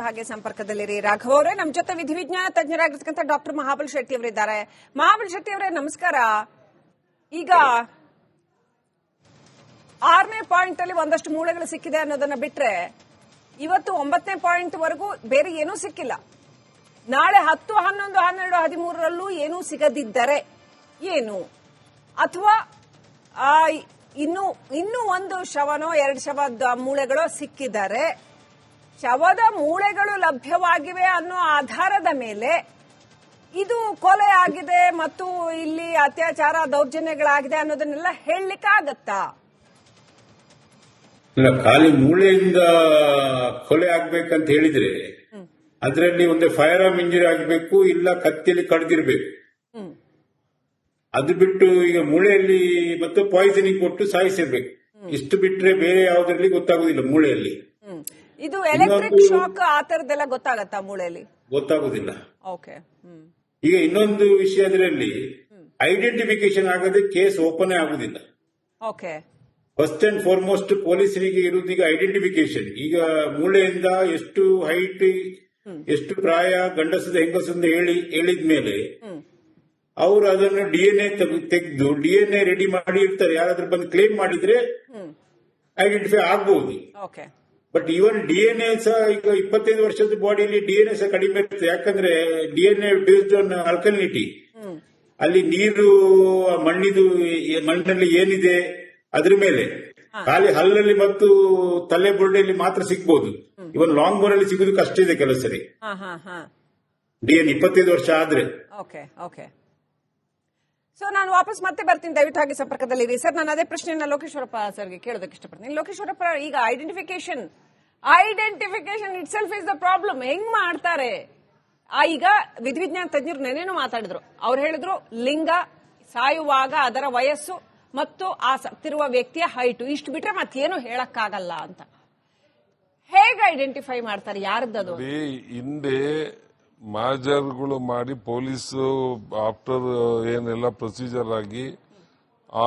ಹಾಗೆ ಸಂಪರ್ಕದಲ್ಲಿರಿ. ರಾಘವ್ ಅವರೇ, ನಮ್ಮ ಜೊತೆ ವಿಧಿವಿಜ್ಞಾನ ತಜ್ಞರಾಗಿರ್ತಕ್ಕಂಥ ಡಾಕ್ಟರ್ ಮಹಾಬಲ್ ಶೆಟ್ಟಿ ಅವರಿದ್ದಾರೆ. ಮಹಾಬಲ್ ಶೆಟ್ಟಿ ಅವರೇ, ನಮಸ್ಕಾರ. ಈಗ 6ನೇ ಪಾಯಿಂಟ್ ಅಲ್ಲಿ ಒಂದಷ್ಟು ಮೂಳೆಗಳು ಸಿಕ್ಕಿದೆ ಅನ್ನೋದನ್ನ ಬಿಟ್ರೆ ಇವತ್ತು 9ನೇ ಪಾಯಿಂಟ್ ವರೆಗೂ ಬೇರೆ ಏನೂ ಸಿಕ್ಕಿಲ್ಲ. ನಾಳೆ 10, 11, 12, 13ರಲ್ಲೂ ಏನೂ ಸಿಗದಿದ್ದರೆ ಏನು, ಅಥವಾ ಇನ್ನೂ ಒಂದು ಶವನೋ 2 ಶವದ ಮೂಳೆಗಳೋ ಸಿಕ್ಕಿದರೆ ಶವದ ಮೂಳೆಗಳು ಲಭ್ಯವಾಗಿವೆ ಅನ್ನೋ ಆಧಾರದ ಮೇಲೆ ಇದು ಕೊಲೆ ಆಗಿದೆ ಮತ್ತು ಇಲ್ಲಿ ಅತ್ಯಾಚಾರ ದೌರ್ಜನ್ಯಗಳಾಗಿದೆ ಅನ್ನೋದನ್ನೆಲ್ಲ ಹೇಳಲಿಕ್ಕಾಗತ್ತಾ? ಇಲ್ಲ, ಖಾಲಿ ಮೂಳೆಯಿಂದ ಕೊಲೆ ಆಗ್ಬೇಕಂತ ಹೇಳಿದ್ರೆ ಅದರಲ್ಲಿ ಒಂದು ಫೈರ್ ಆರ್ಮ್ ಇಂಜರಿ ಆಗಬೇಕು, ಇಲ್ಲ ಕತ್ತಿಯಲ್ಲಿ ಕಡ್ದಿರ್ಬೇಕು. ಅದು ಬಿಟ್ಟು ಈಗ ಮೂಳೆಯಲ್ಲಿ ಮತ್ತು ಪಾಯ್ಸನಿಂಗ್ ಕೊಟ್ಟು ಸಾಯಿಸಿರ್ಬೇಕು. ಇಷ್ಟು ಬಿಟ್ರೆ ಬೇರೆ ಯಾವುದರಲ್ಲಿ ಗೊತ್ತಾಗುದಿಲ್ಲ. ಮೂಳೆಯಲ್ಲಿ ಇದು ಎಲೆಕ್ಟ್ರಿಕ್ ಶಾಕ್ ಆ ತರದೆಲ್ಲ ಗೊತ್ತಾಗತ್ತಾ? ಮೂಳೆಯಲ್ಲಿ ಗೊತ್ತಾಗುದಿಲ್ಲ. ಈಗ ಇನ್ನೊಂದು ವಿಷಯ, ಅದರಲ್ಲಿ ಐಡೆಂಟಿಫಿಕೇಶನ್ ಆಗದೆ ಕೇಸ್ ಓಪನ್ ಆಗುದಿಲ್ಲ. ಫಸ್ಟ್ ಅಂಡ್ ಫಾರ್ಮೋಸ್ಟ್ ಪೊಲೀಸರಿಗೆ ಇರುವುದು ಈಗ ಐಡೆಂಟಿಫಿಕೇಶನ್. ಈಗ ಮೂಳೆಯಿಂದ ಎಷ್ಟು ಹೈಟ್, ಎಷ್ಟು ಪ್ರಾಯ, ಗಂಡಸದ ಹೆಂಗಸದ ಹೇಳಿದ್ಮೇಲೆ ಅವರು ಅದನ್ನು DNA ತೆಗೆದು DNA ರೆಡಿ ಮಾಡಿ ಇರ್ತಾರೆ. ಯಾರಾದ್ರೂ ಬಂದು ಕ್ಲೇಮ್ ಮಾಡಿದ್ರೆ ಐಡೆಂಟಿಫೈ ಆಗಬಹುದು. ಬಟ್ ಇವನ್ DNA ಸಹ ಈಗ 25 ವರ್ಷದ ಬಾಡಿಯಲ್ಲಿ DNA ಸಹ ಕಡಿಮೆ ಇರ್ತದೆ. ಯಾಕಂದ್ರೆ DNA ಬೇಸ್ಡ್ ಆನ್ ಆಲ್ಕಲಿನಿಟಿ, ಅಲ್ಲಿ ನೀರು, ಮಣ್ಣಿನಲ್ಲಿ ಏನಿದೆ ಅದ್ರ ಮೇಲೆ, ಖಾಲಿ ಹಲ್ಲಲ್ಲಿ ಮತ್ತು ತಲೆ ಬುರುಡೆಯಲ್ಲಿ ಮಾತ್ರ ಸಿಗ್ಬಹುದು. ಇವನ್ ಲಾಂಗ್ ಬೋನ್ ಅಲ್ಲಿ ಸಿಗುದು ಕಷ್ಟ ಇದೆ ಕೆಲವು ಸರಿ DNA 25 ವರ್ಷ ಆದ್ರೆ. ಸೊ ನಾನು ವಾಪಸ್ ಮತ್ತೆ ಬರ್ತೀನಿ, ದಯವಿಟ್ಟು ಹಾಗೆ ಸಂಪರ್ಕದಲ್ಲಿರಿ. ಸರ್, ನಾನು ಅದೇ ಪ್ರಶ್ನೆಯನ್ನ ಲೋಕೇಶ್ವರಪ್ಪ ಸರ್ಗೆ ಕೇಳೋದಕ್ಕೆ ಇಷ್ಟಪಡ್ತೀನಿ. ಲೋಕೇಶ್ವರಪ್ಪ, ಈಗ identification it self is the problem. ಹೆಂಗ್ ಮಾಡ್ತಾರೆ? ಈಗ ವಿಧಿವಿಜ್ಞಾನ ತಜ್ಞರು ನೆನೇನು ಮಾತಾಡಿದ್ರು. ಅವ್ರು ಹೇಳಿದ್ರು ಲಿಂಗ, ಸಾಯುವಾಗ ಅದರ ವಯಸ್ಸು ಮತ್ತು ಆ ಸತ್ತಿರುವ ವ್ಯಕ್ತಿಯ ಹೈಟು, ಇಷ್ಟು ಬಿಟ್ರೆ ಮತ್ತೇನು ಹೇಳಕ್ಕಾಗಲ್ಲ ಅಂತ. ಹೇಗೆ ಐಡೆಂಟಿಫೈ ಮಾಡ್ತಾರೆ? ಯಾರದ್ದು? ಹಿಂದೆ ಮಾಜರ್ಗಳು ಮಾಡಿ ಪೊಲೀಸು ಆಫ್ಟರ್ ಏನೆಲ್ಲ ಪ್ರೊಸೀಜರ್ ಆಗಿ ಆ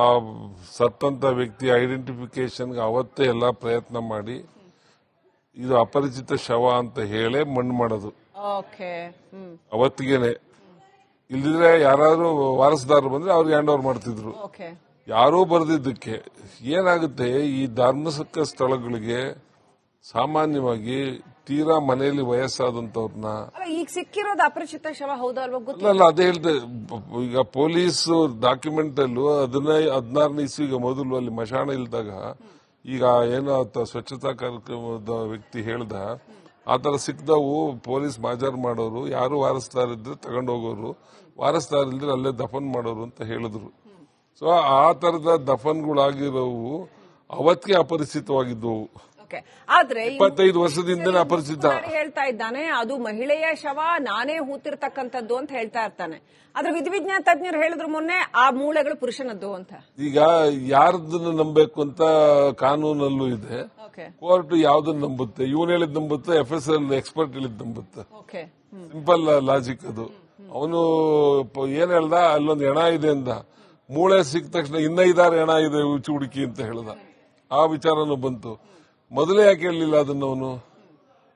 ಸತ್ತಂತ ವ್ಯಕ್ತಿ ಐಡೆಂಟಿಫಿಕೇಶನ್ಗೆ ಅವತ್ತೇ ಎಲ್ಲ ಪ್ರಯತ್ನ ಮಾಡಿ ಇದು ಅಪರಿಚಿತ ಶವ ಅಂತ ಹೇಳಿ ಮಣ್ಣು ಮಾಡೋದು ಅವತ್ತಿಗೆನೆ. ಇಲ್ದಿದ್ರೆ ಯಾರಾದ್ರೂ ವಾರಸುದಾರರು ಬಂದ್ರೆ ಅವ್ರಿಗೆ ಹ್ಯಾಂಡ್ ಓವರ್ ಮಾಡ್ತಿದ್ರು. ಯಾರೋ ಬರೆದಿದ್ದಕ್ಕೆ ಏನಾಗುತ್ತೆ, ಈ ಧಾರ್ಮಿಕ ಸ್ಥಳಗಳಿಗೆ ಸಾಮಾನ್ಯವಾಗಿ ತೀರಾ ಮನೆಯಲ್ಲಿ ವಯಸ್ಸಾದಂತವ್ರನ್ನ, ಈಗ ಸಿಕ್ಕಿರೋದು ಅಪರಿಚಿತ ಶವ ಹೌದಲ್ವಾ? ಅಲ್ಲ, ಅದೇ ಹೇಳ್ದೆ. ಈಗ ಪೊಲೀಸ್ ಡಾಕ್ಯುಮೆಂಟ್ ಅಲ್ಲೂ 16ನೇ ಇಸ್ವಿಗೆ ಮೊದಲು ಅಲ್ಲಿ ಮಶಾಣ ಇಲ್ದಾಗ, ಈಗ ಏನೋ ಸ್ವಚ್ಛತಾ ಕಾರ್ಯಕ್ರಮದ ವ್ಯಕ್ತಿ ಹೇಳ್ದ, ಆತರ ಸಿಕ್ದವು ಪೊಲೀಸ್ ಮಾಜಾರ್ ಮಾಡೋರು, ಯಾರು ವಾರಸ್ದಾರಿದ್ರೆ ತಗೊಂಡೋಗೋರು, ವಾರಸ್ದಾರಿಲ್ದ್ರೆ ಅಲ್ಲೇ ದಫನ್ ಮಾಡೋರು ಅಂತ ಹೇಳಿದ್ರು. ಸೊ ಆ ತರದ ದಫನ್ಗಳಾಗಿರೋವು ಅವತ್ತಿಗೆ ಅಪರಿಚಿತವಾಗಿದ್ದವು. ಆದ್ರೆ 25 ವರ್ಷದಿಂದ ಅಪರಿಚಿತ ಹೇಳ್ತಾ ಇದ್ದಾನೆ, ಅದು ಮಹಿಳೆಯ ಶವ, ನಾನೇ ಹೂತಿರ್ತಕ್ಕಂಥದ್ದು ಅಂತ ಹೇಳ್ತಾ ಇರ್ತಾನೆ. ಆದ್ರೆ ವಿಧಿವಿಜ್ಞಾನ ತಜ್ಞರು ಹೇಳಿದ್ರು ಮೊನ್ನೆ ಆ ಮೂಳೆಗಳು ಪುರುಷನದ್ದು ಅಂತ. ಈಗ ಯಾರದನ್ನ ನಂಬಬೇಕು ಅಂತ ಕಾನೂನಲ್ಲೂ ಇದೆ. ಕೋರ್ಟ್ ಯಾವ್ದನ್ನ ನಂಬುತ್ತೆ? ಇವನ್ ಹೇಳಿದ್ ನಂಬುತ್ತೆ, FSL ಎಕ್ಸ್ಪರ್ಟ್ ಹೇಳಿದ್ ನಂಬುತ್ತೆ. ಸಿಂಪಲ್ ಲಾಜಿಕ್ ಅದು. ಅವನು ಏನ್ ಹೇಳ್ದ, ಅಲ್ಲೊಂದು ಹೆಣ ಇದೆ ಅಂದ, ಮೂಳೆ ಸಿಕ್ಕ ತಕ್ಷಣ ಇನ್ನ 5-6 ಹೆಣ ಇದೆ ಹುಡುಕಿ ಅಂತ ಹೇಳ್ದ. ಆ ವಿಚಾರನೂ ಬಂತು. ಮೊದಲೇ ಯಾಕೆ ಹೇಳಲಿಲ್ಲ ಅದನ್ನ ಅವನು?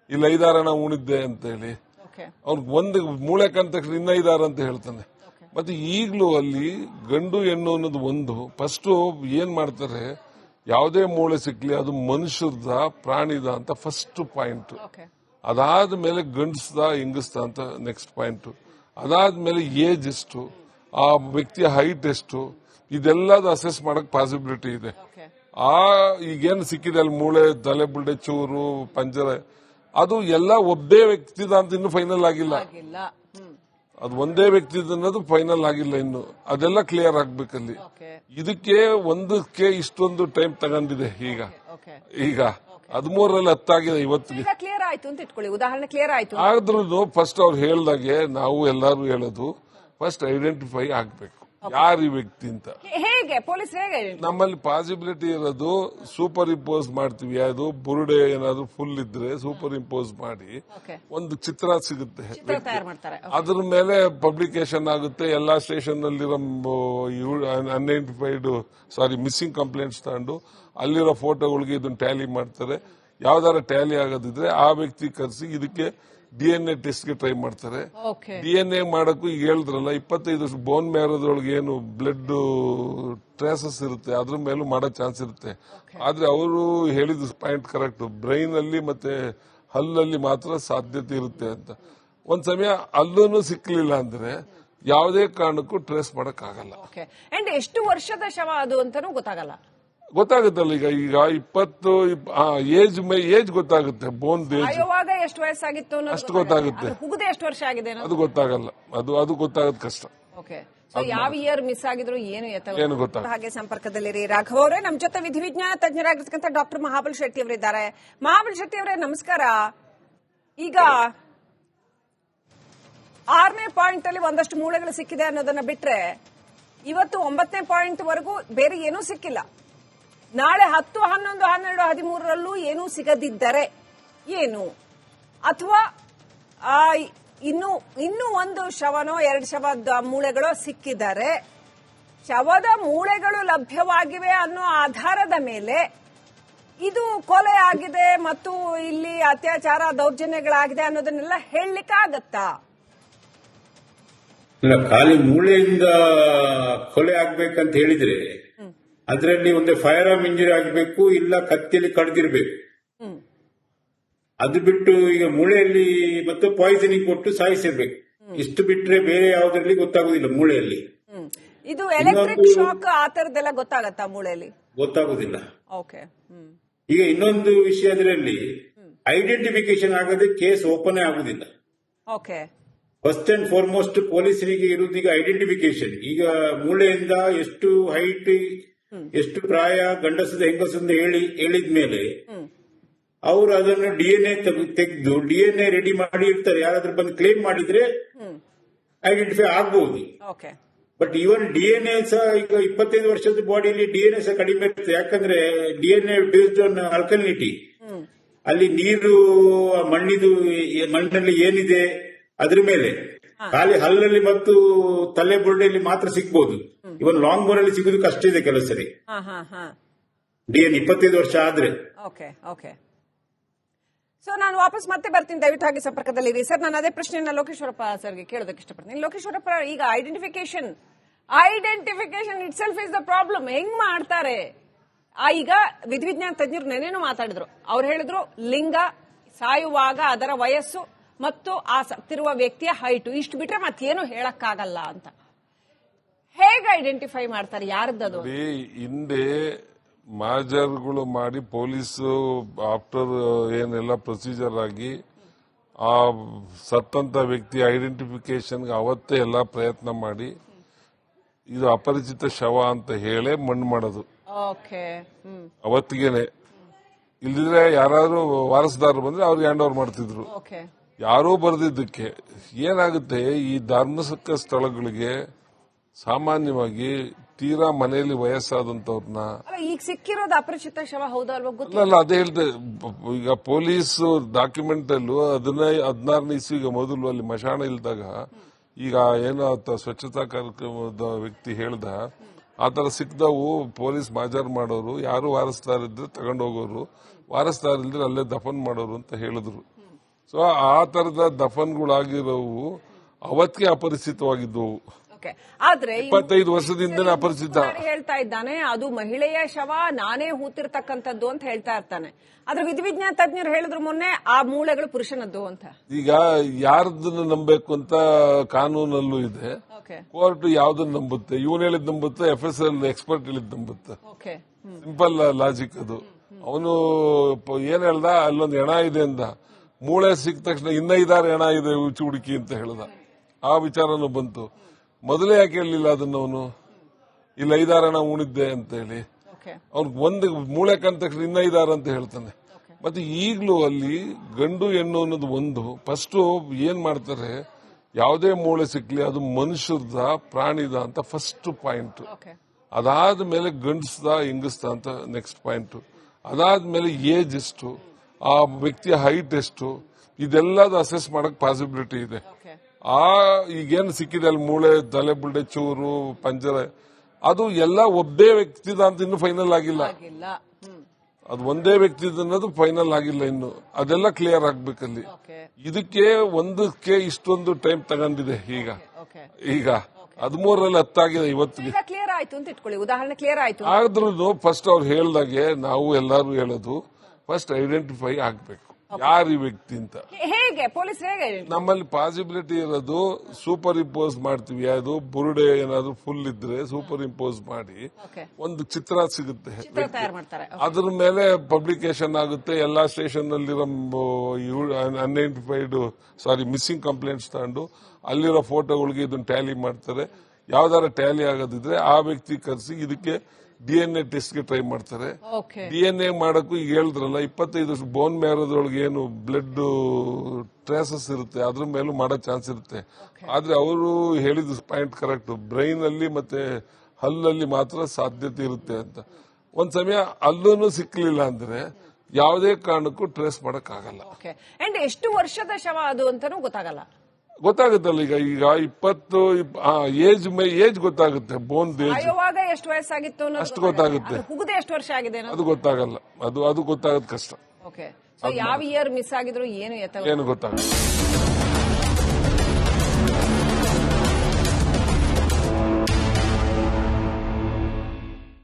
ಇಲ್ಲ 5-6 ಹೆಣ ಉಣಿದ್ದೆ ಅಂತ ಹೇಳಿ ಅವ್ನಿಗೆ ಒಂದು ಮೂಳೆ ಕಂಡ ತಕ್ಷಣ ಇನ್ನ 5-6 ಅಂತ ಹೇಳ್ತಾನೆ. ಮತ್ತೆ ಈಗಲೂ ಅಲ್ಲಿ ಗಂಡು ಹೆಣ್ಣು ಅನ್ನೋದು ಒಂದು. ಫಸ್ಟ್ ಏನ್ ಮಾಡ್ತಾರೆ, ಯಾವುದೇ ಮೂಳೆ ಸಿಕ್ಲಿ ಅದು ಮನುಷ್ಯರ್ದ ಪ್ರಾಣಿದ ಅಂತ ಫಸ್ಟ್ ಪಾಯಿಂಟ್. ಅದಾದ್ಮೇಲೆ ಗಂಡಸ್ದ ಹೆಂಗಸ್ದ ಅಂತ ನೆಕ್ಸ್ಟ್ ಪಾಯಿಂಟ್. ಅದಾದ್ಮೇಲೆ ಏಜ್ ಎಷ್ಟು, ಆ ವ್ಯಕ್ತಿಯ ಹೈಟ್ ಎಷ್ಟು, ಇದೆಲ್ಲದು ಅಸೆಸ್ ಮಾಡಕ್ ಪಾಸಿಬಿಲಿಟಿ ಇದೆ. ಈಗೇನು ಸಿಕ್ಕಿದೆ ಅಲ್ಲಿ ಮೂಳೆ, ತಲೆ ಬುಲ್ಡೆ, ಚೂರು, ಪಂಜರ, ಅದು ಎಲ್ಲ ಒಬ್ಬೇ ವ್ಯಕ್ತಿದ ಅಂತ ಇನ್ನು ಫೈನಲ್ ಆಗಿಲ್ಲ. ಅದು ಒಂದೇ ವ್ಯಕ್ತಿದ ಅನ್ನೋದು ಫೈನಲ್ ಆಗಿಲ್ಲ ಇನ್ನು. ಅದೆಲ್ಲ ಕ್ಲಿಯರ್ ಆಗ್ಬೇಕಲ್ಲಿ. ಇದಕ್ಕೆ ಒಂದಕ್ಕೆ ಇಷ್ಟೊಂದು ಟೈಮ್ ತಗೊಂಡಿದೆ. ಈಗ 13ರಲ್ಲಿ 10 ಆಗಿದೆ ಇವತ್ತಿಗೆ. ಕ್ಲಿಯರ್ ಆಯ್ತು ಅಂತ ಇಟ್ಕೊಳ್ಳಿ, ಉದಾಹರಣೆ ಕ್ಲಿಯರ್ ಆಯ್ತು. ಆದ್ರೂ ಫಸ್ಟ್ ಅವ್ರು ಹೇಳ್ದಾಗೆ ನಾವು ಎಲ್ಲರೂ ಹೇಳೋದು, ಫಸ್ಟ್ ಐಡೆಂಟಿಫೈ ಆಗ್ಬೇಕು ಯಾರು ಈ ವ್ಯಕ್ತಿ ಅಂತ. ಹೇಗೆ ಪೊಲೀಸ್ ನಮ್ಮಲ್ಲಿ ಪಾಸಿಬಿಲಿಟಿ ಇರೋದು ಸೂಪರ್ ಇಂಪೋಸ್ ಮಾಡ್ತೀವಿ. ಅದು ಬುರುಡೆ ಏನಾದ್ರು ಫುಲ್ ಇದ್ರೆ ಸೂಪರ್ ಇಂಪೋಸ್ ಮಾಡಿ ಒಂದು ಚಿತ್ರ ಸಿಗುತ್ತೆ. ಅದ್ರ ಮೇಲೆ ಪಬ್ಲಿಕೇಶನ್ ಆಗುತ್ತೆ. ಎಲ್ಲಾ ಸ್ಟೇಷನ್ ನಲ್ಲಿರೋ ಮಿಸ್ಸಿಂಗ್ ಕಂಪ್ಲೇಂಟ್ಸ್ ತಗೊಂಡು ಅಲ್ಲಿರೋ ಫೋಟೋಗಳಿಗೆ ಇದನ್ನ ಟ್ಯಾಲಿ ಮಾಡ್ತಾರೆ. ಯಾವ್ದಾರ ಟ್ಯಾಲಿ ಆಗೋದಿದ್ರೆ ಆ ವ್ಯಕ್ತಿ ಕರೆಸಿ ಇದಕ್ಕೆ DNA ಟೆಸ್ಟ್ಗೆ ಟ್ರೈ ಮಾಡ್ತಾರೆ. DNA ಮಾಡಕ್ಕೂ ಈಗ ಹೇಳಿದ್ರಲ್ಲ 25 ವರ್ಷ ಬೋನ್ ಮ್ಯಾರೋದೊಳಗೆ ಏನು ಬ್ಲಡ್ ಟ್ರೇಸಸ್ ಇರುತ್ತೆ ಅದ್ರ ಮೇಲೂ ಮಾಡೋ ಚಾನ್ಸ್ ಇರುತ್ತೆ. ಆದ್ರೆ ಅವರು ಹೇಳಿದ ಪಾಯಿಂಟ್ ಕರೆಕ್ಟ್, ಬ್ರೈನ್ ಅಲ್ಲಿ ಮತ್ತೆ ಹಲ್ಲಲ್ಲಿ ಮಾತ್ರ ಸಾಧ್ಯತೆ ಇರುತ್ತೆ ಅಂತ. ಒಂದ್ ಸಮಯ ಅಲ್ಲೂ ಸಿಕ್ಲಿಲ್ಲ ಅಂದ್ರೆ ಯಾವುದೇ ಕಾರಣಕ್ಕೂ ಟ್ರೇಸ್ ಮಾಡಕ್ ಆಗಲ್ಲ. ಅಂಡ್ ಎಷ್ಟು ವರ್ಷದ ಶವ ಅದು ಅಂತಾನೂ ಗೊತ್ತಾಗುತ್ತಲ್ಲ. ಈಗ 20 ಏಜ್ ಗೊತ್ತಾಗುತ್ತೆ, ಬೋನ್ ಎಷ್ಟು ವಯಸ್ಸಾಗಿತ್ತು ಅಷ್ಟು ಗೊತ್ತಾಗುತ್ತೆ. ಎಷ್ಟು ವರ್ಷ ಆಗಿದೆ ಅದು ಗೊತ್ತಾಗಲ್ಲ, ಅದು ಗೊತ್ತಾಗೋದು ಕಷ್ಟ. ಯಾವ ಇಯರ್ ಮಿಸ್ ಆಗಿದ್ರು ಏನು ಗೊತ್ತಾಗ. ಹಾಗೆ ಸಂಪರ್ಕದಲ್ಲಿರಿ ರಾಘವ್ ಅವರೇ, ನಮ್ ಜೊತೆ ವಿಧಿವಿಜ್ಞಾನ ತಜ್ಞರಾಗಿರ್ತಕ್ಕಂಥ ಡಾಕ್ಟರ್ ಮಹಾಬಲ್ ಶೆಟ್ಟಿ ಅವರಿದ್ದಾರೆ. ಮಹಾಬಲ್ ಶೆಟ್ಟಿ ಅವರೇ ನಮಸ್ಕಾರ. ಈಗ 6ನೇ ಪಾಯಿಂಟ್ ಅಲ್ಲಿ ಒಂದಷ್ಟು ಮೂಳೆಗಳು ಸಿಕ್ಕಿದೆ ಅನ್ನೋದನ್ನ ಬಿಟ್ರೆ ಇವತ್ತು 9ನೇ ಪಾಯಿಂಟ್ ವರೆಗೂ ಬೇರೆ ಏನೂ ಸಿಕ್ಕಿಲ್ಲ. ನಾಳೆ 10, 11, 12, 13ರಲ್ಲೂ ಏನೂ ಸಿಗದಿದ್ದರೆ ಏನು, ಅಥವಾ ಇನ್ನೂ ಒಂದು ಶವನೋ 2 ಶವದ ಮೂಳೆಗಳೋ ಸಿಕ್ಕಿದರೆ ಶವದ ಮೂಳೆಗಳು ಲಭ್ಯವಾಗಿವೆ ಅನ್ನೋ ಆಧಾರದ ಮೇಲೆ ಇದು ಕೊಲೆ ಆಗಿದೆ ಮತ್ತು ಇಲ್ಲಿ ಅತ್ಯಾಚಾರ ದೌರ್ಜನ್ಯಗಳಾಗಿದೆ ಅನ್ನೋದನ್ನೆಲ್ಲ ಹೇಳಲಿಕ್ಕಾಗತ್ತಾ? ಇಲ್ಲ, ಖಾಲಿ ಮೂಳೆಯಿಂದ ಕೊಲೆ ಆಗ್ಬೇಕಂತ ಹೇಳಿದ್ರೆ ಅದರಲ್ಲಿ ಒಂದು ಫೈರ್ ಆರ್ಮ್ ಇಂಜರಿ ಆಗಬೇಕು, ಇಲ್ಲ ಕತ್ತಿಯಲ್ಲಿ ಕಡ್ದಿರ್ಬೇಕು. ಅದು ಬಿಟ್ಟು ಈಗ ಮೂಳೆಯಲ್ಲಿ ಮತ್ತು ಪಾಯ್ಸನಿಂಗ್ ಕೊಟ್ಟು ಸಾಯಿಸಿರ್ಬೇಕು. ಇಷ್ಟು ಬಿಟ್ರೆ ಬೇರೆ ಯಾವುದರಲ್ಲಿ ಗೊತ್ತಾಗುದಿಲ್ಲ. ಮೂಳೆಯಲ್ಲಿ ಇದು ಎಲೆಕ್ಟ್ರಿಕ್ ಶಾಕ್ ಆ ತರದೆಲ್ಲ ಗೊತ್ತಾಗತ್ತಾ? ಮೂಳೆಯಲ್ಲಿ ಗೊತ್ತಾಗುದಿಲ್ಲ. ಈಗ ಇನ್ನೊಂದು ವಿಷಯ, ಅದರಲ್ಲಿ ಐಡೆಂಟಿಫಿಕೇಶನ್ ಆಗದೆ ಕೇಸ್ ಓಪನ್ ಆಗುದಿಲ್ಲ. ಫಸ್ಟ್ ಅಂಡ್ ಫಾರ್ಮೋಸ್ಟ್ ಪೊಲೀಸರಿಗೆ ಇರುವುದು ಈಗ ಐಡೆಂಟಿಫಿಕೇಶನ್. ಈಗ ಮೂಳೆಯಿಂದ ಎಷ್ಟು ಹೈಟ್, ಎಷ್ಟು ಪ್ರಾಯ, ಗಂಡಸದ ಹೆಂಗಸದ ಹೇಳಿದ್ಮೇಲೆ ಅವರು ಅದನ್ನು DNA ತೆಗೆದು DNA ರೆಡಿ ಮಾಡಿ ಇರ್ತಾರೆ. ಯಾರಾದ್ರೂ ಬಂದು ಕ್ಲೇಮ್ ಮಾಡಿದ್ರೆ ಐಡೆಂಟಿಫೈ ಆಗಬಹುದು. ಬಟ್ ಇವನ್ DNA ಸಹ ಈಗ 25 ವರ್ಷದ ಬಾಡಿಯಲ್ಲಿ DNA ಸಹ ಕಡಿಮೆ ಇರ್ತದೆ. ಯಾಕಂದ್ರೆ DNA ಬೇಸ್ಡ್ ಆನ್ ಆಲ್ಕಲಿನಿಟಿ. ಅಲ್ಲಿ ನೀರು, ಮಣ್ಣಿನಲ್ಲಿ ಏನಿದೆ ಅದ್ರ ಮೇಲೆ, ಖಾಲಿ ಹಲ್ಲಲ್ಲಿ ಮತ್ತು ತಲೆ ಬುರುಡೆಯಲ್ಲಿ ಮಾತ್ರ ಸಿಗ್ಬಹುದು. ಇವನ್ ಲಾಂಗ್ ಬೋನ್ ಅಲ್ಲಿ ಸಿಗುದು ಕಷ್ಟ ಇದೆ ಕೆಲವು ಸರಿ DNA 25 ವರ್ಷ ಆದ್ರೆ. ಸೊ ನಾನು ವಾಪಸ್ ಮತ್ತೆ ಬರ್ತೀನಿ, ದಯವಿಟ್ಟು ಹಾಗೆ ಸಂಪರ್ಕದಲ್ಲಿರಿ. ಸರ್, ನಾನು ಅದೇ ಪ್ರಶ್ನೆಯನ್ನ ಲೋಕೇಶ್ವರಪ್ಪ ಸರ್ಗೆ ಕೇಳೋದಕ್ಕೆ ಇಷ್ಟಪಡ್ತೀನಿ. ಲೋಕೇಶ್ವರಪ್ಪ, ಈಗ identification it self is the problem. ಹೆಂಗ್ ಮಾಡ್ತಾರೆ? ಈಗ ವಿಧಿವಿಜ್ಞಾನ ತಜ್ಞರು ನೆನೇನು ಮಾತಾಡಿದ್ರು. ಅವ್ರು ಹೇಳಿದ್ರು ಲಿಂಗ, ಸಾಯುವಾಗ ಅದರ ವಯಸ್ಸು ಮತ್ತು ಆ ಸತ್ತಿರುವ ವ್ಯಕ್ತಿಯ ಹೈಟು, ಇಷ್ಟು ಬಿಟ್ರೆ ಮತ್ತೇನು ಹೇಳಕ್ಕಾಗಲ್ಲ ಅಂತ. ಹೇಗೆ ಐಡೆಂಟಿಫೈ ಮಾಡ್ತಾರೆ? ಯಾರದ್ದು? ಹಿಂದೆ ಮಾಜರ್ಗಳು ಮಾಡಿ ಪೊಲೀಸು ಆಫ್ಟರ್ ಏನೆಲ್ಲ ಪ್ರೊಸೀಜರ್ ಆಗಿ ಆ ಸತ್ತಂತ ವ್ಯಕ್ತಿ ಐಡೆಂಟಿಫಿಕೇಶನ್ಗೆ ಅವತ್ತೇ ಎಲ್ಲ ಪ್ರಯತ್ನ ಮಾಡಿ ಇದು ಅಪರಿಚಿತ ಶವ ಅಂತ ಹೇಳೇ ಮಣ್ಣು ಮಾಡೋದು ಅವತ್ತಿಗೆನೆ. ಇಲ್ದಿದ್ರೆ ಯಾರಾದ್ರೂ ವಾರಸುದಾರರು ಬಂದ್ರೆ ಅವ್ರಿಗೆ ಹ್ಯಾಂಡ್ ಓವರ್ ಮಾಡ್ತಿದ್ರು. ಯಾರೋ ಬರೆದಿದ್ದಕ್ಕೆ ಏನಾಗುತ್ತೆ, ಈ ಧಾರ್ಮಿಕ ಸ್ಥಳಗಳಿಗೆ ಸಾಮಾನ್ಯವಾಗಿ ತೀರಾ ಮನೆಯಲ್ಲಿ ವಯಸ್ಸಾದಂತವ್ರನ್ನ, ಈಗ ಸಿಕ್ಕಿರೋದು ಅಪರಿಚಿತ ಶವ ಹೌದಲ್ವಾ? ಅಲ್ಲ, ಅದೇ ಹೇಳ್ದೆ. ಈಗ ಪೊಲೀಸ್ ಡಾಕ್ಯುಮೆಂಟ್ ಅಲ್ಲೂ 16ನೇ ಇಸ್ವಿಗೆ ಮೊದಲು ಅಲ್ಲಿ ಮಶಾಣ ಇಲ್ದಾಗ ಈಗ ಏನೋ ಸ್ವಚ್ಛತಾ ಕಾರ್ಯಕ್ರಮದ ವ್ಯಕ್ತಿ ಹೇಳ್ದ, ಆತರ ಸಿಕ್ದವು ಪೊಲೀಸ್ ಮಾಜಾರ್ ಮಾಡೋರು, ಯಾರು ವಾರಸ್ದಾರಿದ್ರೆ ತಗೊಂಡೋಗೋರು, ವಾರಸ್ದಾರಿಲ್ದ್ರೆ ಅಲ್ಲೇ ದಫನ್ ಮಾಡೋರು ಅಂತ ಹೇಳಿದ್ರು. ಸೊ ಆ ತರದ ದಫನ್ಗಳಾಗಿರೋವು ಅವತ್ತಿಗೆ ಅಪರಿಚಿತವಾಗಿದ್ದವು. ಆದ್ರೆ 25 ವರ್ಷದಿಂದ ಅಪರಿಚಿತ ಹೇಳ್ತಾ ಇದ್ದಾನೆ, ಅದು ಮಹಿಳೆಯ ಶವ, ನಾನೇ ಹೂತಿರ್ತಕ್ಕಂಥದ್ದು ಅಂತ ಹೇಳ್ತಾ ಇರ್ತಾನೆ. ಆದ್ರೆ ವಿಧಿವಿಜ್ಞಾನ ತಜ್ಞರು ಹೇಳಿದ್ರು ಮೊನ್ನೆ ಆ ಮೂಳೆಗಳು ಪುರುಷನದ್ದು ಅಂತ. ಈಗ ಯಾರದನ್ನ ನಂಬಬೇಕು ಅಂತ ಕಾನೂನಲ್ಲೂ ಇದೆ. ಕೋರ್ಟ್ ಯಾವ್ದನ್ನ ನಂಬುತ್ತೆ? ಇವನ್ ಹೇಳಿದ್ ನಂಬುತ್ತೆ, FSL ಎಕ್ಸ್ಪರ್ಟ್ ಹೇಳಿದ್ ನಂಬುತ್ತೆ. ಸಿಂಪಲ್ ಲಾಜಿಕ್ ಅದು. ಅವನು ಏನ್ ಹೇಳ್ದ, ಅಲ್ಲೊಂದು ಹೆಣ ಇದೆ ಅಂದ, ಮೂಳೆ ಸಿಕ್ಕ ತಕ್ಷಣ 5 ಹೆಣ ಇದೆ ಹುಡುಕಿ ಅಂತ ಹೇಳ್ದ. ಆ ವಿಚಾರನೂ ಬಂತು. ಮೊದಲೇ ಯಾಕೆ ಹೇಳಲಿಲ್ಲ ಅದನ್ನ ಅವನು? ಇಲ್ಲಿ 5 ಹೆಣ ಉಣಿದ್ದೆ ಅಂತ ಹೇಳಿ ಅವ್ನಿಗೆ ಒಂದು ಮೂಳೆ ಕಂಡ ತಕ್ಷಣ 5 ಅಂತ ಹೇಳ್ತಾನೆ. ಮತ್ತೆ ಈಗಲೂ ಅಲ್ಲಿ ಗಂಡು ಹೆಣ್ಣು ಅನ್ನೋದು ಒಂದು. ಫಸ್ಟ್ ಏನ್ ಮಾಡ್ತಾರೆ, ಯಾವುದೇ ಮೂಳೆ ಸಿಕ್ಲಿ ಅದು ಮನುಷ್ಯದ ಪ್ರಾಣಿದ ಅಂತ ಫಸ್ಟ್ ಪಾಯಿಂಟ್. ಅದಾದ್ಮೇಲೆ ಗಂಡಸ್ದ ಹೆಂಗಸ್ದ ಅಂತ ನೆಕ್ಸ್ಟ್ ಪಾಯಿಂಟ್. ಅದಾದ್ಮೇಲೆ ಏಜ್ ಎಷ್ಟು, ಆ ವ್ಯಕ್ತಿಯ ಹೈಟ್ ಎಷ್ಟು, ಇದೆಲ್ಲದು ಅಸೆಸ್ ಮಾಡಕ್ ಪಾಸಿಬಿಲಿಟಿ ಇದೆ. ಈಗೇನು ಸಿಕ್ಕಿದೆ ಅಲ್ಲಿ ಮೂಳೆ, ತಲೆ ಬುಲ್ಡೆ, ಚೂರು, ಪಂಜರ, ಅದು ಎಲ್ಲ ಒಬ್ಬೇ ವ್ಯಕ್ತಿದ ಅಂತ ಇನ್ನು ಫೈನಲ್ ಆಗಿಲ್ಲ. ಅದು ಒಂದೇ ವ್ಯಕ್ತಿ ಅನ್ನೋದು ಫೈನಲ್ ಆಗಿಲ್ಲ ಇನ್ನು, ಅದೆಲ್ಲ ಕ್ಲಿಯರ್ ಆಗ್ಬೇಕಲ್ಲಿ. ಇದಕ್ಕೆ ಒಂದಕ್ಕೆ ಇಷ್ಟೊಂದು ಟೈಮ್ ತಗೊಂಡಿದೆ. ಈಗ 13ರಲ್ಲಿ 10 ಆಗಿದೆ ಇವತ್ತಿಗೆ. ಕ್ಲಿಯರ್ ಆಯ್ತು ಅಂತ ಇಟ್ಕೊಳ್ಳಿ, ಉದಾಹರಣೆ ಕ್ಲಿಯರ್ ಆಯ್ತು. ಆದ್ರೂ ಫಸ್ಟ್ ಅವ್ರು ಹೇಳ್ದಾಗೆ ನಾವು ಎಲ್ಲರೂ ಹೇಳೋದು ಫಸ್ಟ್ ಐಡೆಂಟಿಫೈ ಆಗ್ಬೇಕು ಯಾರು ಈ ವ್ಯಕ್ತಿ ಅಂತ. ಹೇಗೆ ಪೊಲೀಸ್ ಹೇಗೆ ನಮ್ಮಲ್ಲಿ ಪಾಸಿಬಿಲಿಟಿ ಇರೋದು ಸೂಪರ್ ಇಂಪೋಸ್ ಮಾಡ್ತೀವಿ. ಅದು ಬುರುಡೆ ಏನಾದ್ರು ಫುಲ್ ಇದ್ರೆ ಸೂಪರ್ ಇಂಪೋಸ್ ಮಾಡಿ ಒಂದು ಚಿತ್ರ ಸಿಗುತ್ತೆ, ಅದ್ರ ಮೇಲೆ ಪಬ್ಲಿಕೇಶನ್ ಆಗುತ್ತೆ. ಎಲ್ಲಾ ಸ್ಟೇಷನ್ ನಲ್ಲಿರೋ ಮಿಸ್ಸಿಂಗ್ ಕಂಪ್ಲೇಂಟ್ಸ್ ತಗೊಂಡು ಅಲ್ಲಿರೋ ಫೋಟೋಗಳಿಗೆ ಇದನ್ನ ಟ್ಯಾಲಿ ಮಾಡ್ತಾರೆ. ಯಾವ್ದಾರ ಟ್ಯಾಲಿ ಆಗೋದಿದ್ರೆ ಆ ವ್ಯಕ್ತಿ ಕರೆಸಿ ಇದಕ್ಕೆ DNA ಟೆಸ್ಟ್ಗೆ ಟ್ರೈ ಮಾಡ್ತಾರೆ. DNA ಮಾಡಕ್ಕೂ ಈಗ ಹೇಳಿದ್ರಲ್ಲ 25 ಬೋನ್ ಮ್ಯಾರೋದ್ರೊಳಗೆ ಏನು ಬ್ಲಡ್ ಟ್ರೇಸಸ್ ಇರುತ್ತೆ, ಅದ್ರ ಮೇಲೂ ಮಾಡೋ ಚಾನ್ಸ್ ಇರುತ್ತೆ. ಆದ್ರೆ ಅವರು ಹೇಳಿದ ಪಾಯಿಂಟ್ ಕರೆಕ್ಟ್, ಬ್ರೈನ್ ಅಲ್ಲಿ ಮತ್ತೆ ಹಲ್ಲಲ್ಲಿ ಮಾತ್ರ ಸಾಧ್ಯತೆ ಇರುತ್ತೆ ಅಂತ. ಒಂದ್ ಸಮಯ ಅಲ್ಲೂ ಸಿಕ್ಲಿಲ್ಲ ಅಂದ್ರೆ ಯಾವುದೇ ಕಾರಣಕ್ಕೂ ಟ್ರೇಸ್ ಮಾಡಕ್ ಆಗಲ್ಲ. ಎಷ್ಟು ವರ್ಷದ ಶವ ಅದು ಅಂತಾನೂ ಗೊತ್ತಾಗುತ್ತಲ್ಲ. ಈಗ 20 ಏಜ್ ಗೊತ್ತಾಗುತ್ತೆ, ಬೋನ್ ಎಷ್ಟು ವಯಸ್ಸಾಗಿತ್ತು ಅಷ್ಟು ಗೊತ್ತಾಗುತ್ತೆ. ಎಷ್ಟು ವರ್ಷ ಆಗಿದೆ ಅದು ಗೊತ್ತಾಗಲ್ಲ, ಅದು ಗೊತ್ತಾಗೋದು ಕಷ್ಟ. ಯಾವ ಇಯರ್ ಮಿಸ್ ಆಗಿದ್ರು ಏನು ಗೊತ್ತಾಗಲ್ಲ.